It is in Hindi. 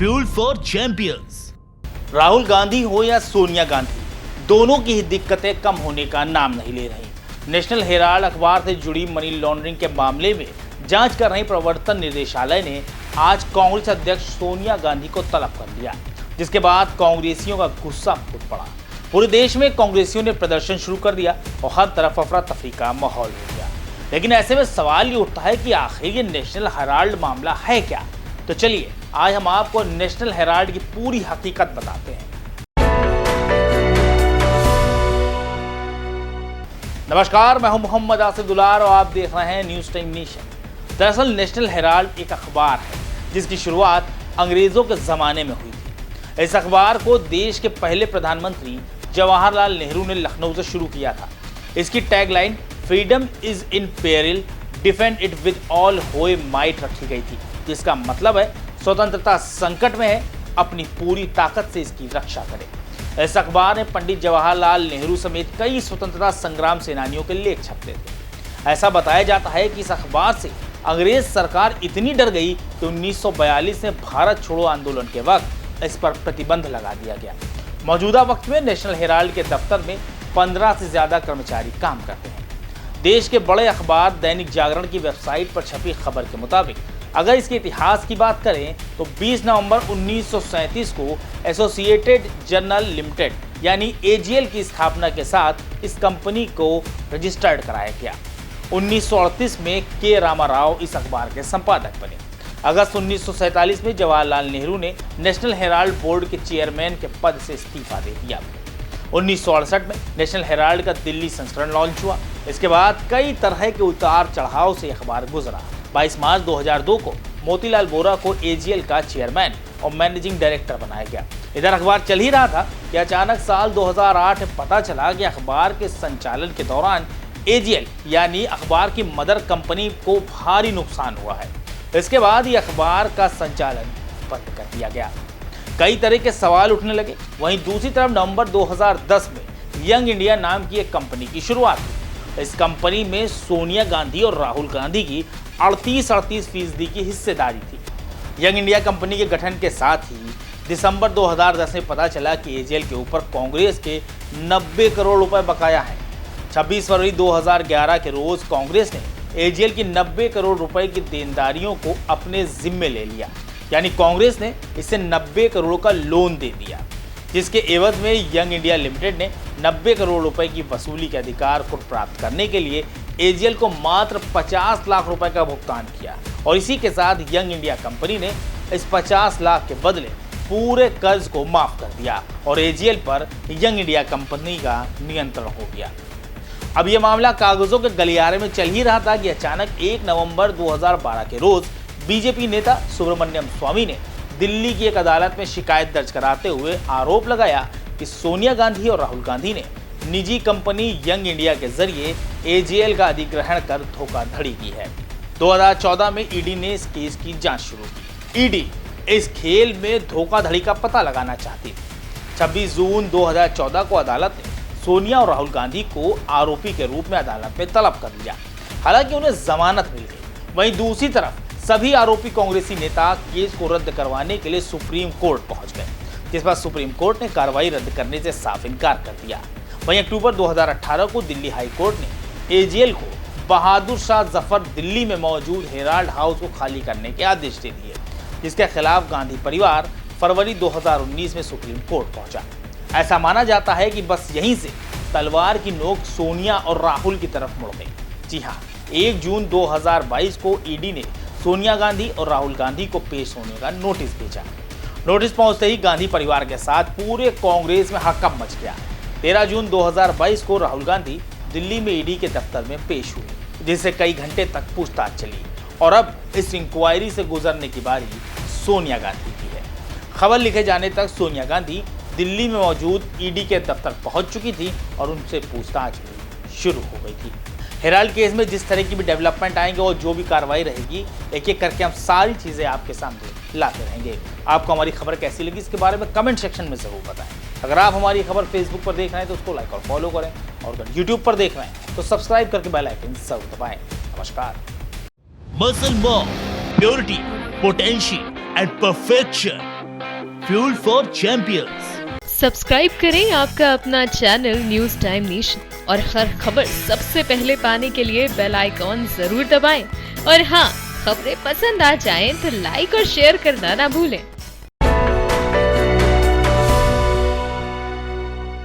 Fuel for champions. Rahul Gandhi हो या सोनिया गांधी, दोनों की ही दिक्कतें कम होने का नाम नहीं ले रही। नेशनल हेराल्ड अखबार से जुड़ी मनी लॉन्ड्रिंग के मामले में जांच कर रही प्रवर्तन निदेशालय ने आज कांग्रेस अध्यक्ष सोनिया गांधी को तलब कर लिया, जिसके बाद कांग्रेसियों का गुस्सा फूट पड़ा। पूरे देश में कांग्रेसियों ने प्रदर्शन शुरू कर दिया और हर तरफ अफरा तफरी का माहौल हो गया। लेकिन ऐसे में सवाल ये उठता है कि आखिर ये नेशनल हेराल्ड मामला है क्या। तो चलिए आज हम आपको नेशनल हेराल्ड की पूरी हकीकत बताते हैं। नमस्कार, मैं हूं मोहम्मद आसिफ दुलार और आप देख रहे हैं न्यूज टाइम नेशन। दरअसल नेशनल हेराल्ड एक अखबार है जिसकी शुरुआत अंग्रेजों के जमाने में हुई थी। इस अखबार को देश के पहले प्रधानमंत्री जवाहरलाल नेहरू ने लखनऊ से शुरू किया था। इसकी tagline freedom is in peril, defend it with all होए माइट रखी गई थी, जिसका मतलब है स्वतंत्रता संकट में है, अपनी पूरी ताकत से इसकी रक्षा करें। इस अखबार में पंडित जवाहरलाल नेहरू समेत कई स्वतंत्रता संग्राम सेनानियों के लेख छपते थे। ऐसा बताया जाता है कि इस अखबार से अंग्रेज सरकार इतनी डर गई कि 1942 में भारत छोड़ो आंदोलन के वक्त इस पर प्रतिबंध लगा दिया गया। मौजूदा वक्त में नेशनल हेराल्ड के दफ्तर में 15 से ज्यादा कर्मचारी काम करते हैं। देश के बड़े अखबार दैनिक जागरण की वेबसाइट पर छपी खबर के मुताबिक अगर इसके इतिहास की बात करें तो 20 नवंबर 1937 को एसोसिएटेड जर्नल लिमिटेड यानी एजीएल की स्थापना के साथ इस कंपनी को रजिस्टर्ड कराया गया। 1938 में के रामाराव इस अखबार के संपादक बने। अगस्त 1947 में जवाहरलाल नेहरू ने नेशनल हेराल्ड बोर्ड के चेयरमैन के पद से इस्तीफा दे दिया। 1968 में नेशनल हेराल्ड का दिल्ली संस्करण लॉन्च हुआ। इसके बाद कई तरह के उतार चढ़ाव से अखबार गुजरा। 22 मार्च 2002 को मोतीलाल वोरा को एजीएल का चेयरमैन और मैनेजिंग डायरेक्टर बनाया गया। इधर अखबार चल ही रहा था कि अचानक साल 2008 में पता चला कि अखबार के संचालन के दौरान एजीएल यानी अखबार की मदर कंपनी को भारी नुकसान हुआ है। इसके बाद ये अखबार का संचालन बंद कर दिया गया। कई तरह के सवाल उठने लगे। वहीं दूसरी तरफ नवंबर 2010 में यंग इंडिया नाम की एक कंपनी की शुरुआत हुई। इस कंपनी में सोनिया गांधी और राहुल गांधी की 38% की हिस्सेदारी थी। यंग इंडिया कंपनी के गठन के साथ ही दिसंबर 2010 में पता चला कि एजीएल के ऊपर कांग्रेस के 90 करोड़ रुपए बकाया है। 26 फरवरी 2011 के रोज कांग्रेस ने एजीएल की 90 करोड़ रुपए की देनदारियों को अपने जिम्मे ले लिया, यानी कांग्रेस ने इसे 90 करोड़ का लोन दे दिया, जिसके एवज में यंग इंडिया लिमिटेड ने 90 करोड़ रुपए की वसूली के अधिकार को प्राप्त करने के लिए एजीएल को मात्र 50 लाख रुपए का भुगतान किया और इसी के साथ यंग इंडिया कंपनी ने इस 50 लाख के बदले पूरे कर्ज को माफ कर दिया और एजीएल पर यंग इंडिया कंपनी का नियंत्रण हो गया। अब यह मामला कागजों के गलियारे में चल ही रहा था कि अचानक 1 नवंबर 2012 के रोज बीजेपी नेता सुब्रमण्यम स्वामी ने दिल्ली की एक अदालत में शिकायत दर्ज कराते हुए आरोप लगाया कि सोनिया गांधी और राहुल गांधी ने निजी कंपनी यंग इंडिया के जरिए एजीएल का अधिग्रहण कर धोखाधड़ी की है। 2014 में ईडी ने इस केस की जांच शुरू की। ईडी इस खेल में धोखाधड़ी का पता लगाना चाहती थी। 26 जून 2014 को अदालत ने सोनिया और राहुल गांधी को आरोपी के रूप में अदालत में तलब कर लिया। हालांकि उन्हें जमानत मिल गई। वहीं दूसरी तरफ सभी आरोपी कांग्रेसी नेता केस को रद्द करवाने के लिए सुप्रीम कोर्ट पहुंच गए, जिस पर सुप्रीम कोर्ट ने कार्रवाई रद्द करने से साफ इनकार कर दिया। वहीं अक्टूबर 2018 को दिल्ली हाई कोर्ट ने एजीएल को बहादुर शाह जफर दिल्ली में मौजूद हेराल्ड हाउस को खाली करने के आदेश दे दिए, जिसके खिलाफ गांधी परिवार फरवरी 2019 में सुप्रीम कोर्ट पहुंचा। ऐसा माना जाता है कि बस यहीं से तलवार की नोक सोनिया और राहुल की तरफ मुड़ गई। जी हाँ, 1 जून 2022 को ईडी ने सोनिया गांधी और राहुल गांधी को पेश होने का नोटिस भेजा। नोटिस पहुंचते ही गांधी परिवार के साथ पूरे कांग्रेस में हड़कंप मच गया। 13 जून 2022 को राहुल गांधी दिल्ली में ईडी के दफ्तर में पेश हुए, जिससे कई घंटे तक पूछताछ चली और अब इस इंक्वायरी से गुजरने की बारी सोनिया गांधी की है। खबर लिखे जाने तक सोनिया गांधी दिल्ली में मौजूद ईडी के दफ्तर पहुंच चुकी थी और उनसे पूछताछ भी शुरू हो गई थी। हेराल्ड केस में जिस तरह की भी डेवलपमेंट आएंगे और जो भी कार्रवाई रहेगी, एक एक करके हम सारी चीज़ें आपके सामने लाते रहेंगे। आपको हमारी खबर कैसी लगी इसके बारे में कमेंट सेक्शन में ज़रूर बताएं। अगर आप हमारी खबर फेसबुक पर देख रहे हैं तो उसको लाइक और फॉलो करें और अगर यूट्यूब पर देख रहे हैं तो सब्सक्राइब करके बेल आइकन जरूर दबाएं। नमस्कार। Muscle mom, purity, potential and perfection fuel for champions. Subscribe करें आपका अपना चैनल न्यूज टाइम नेशन और हर खबर सबसे पहले पाने के लिए बेल आइकॉन जरूर दबाएं। और हाँ, खबरें पसंद आ जाएं तो लाइक और शेयर करना ना भूलें।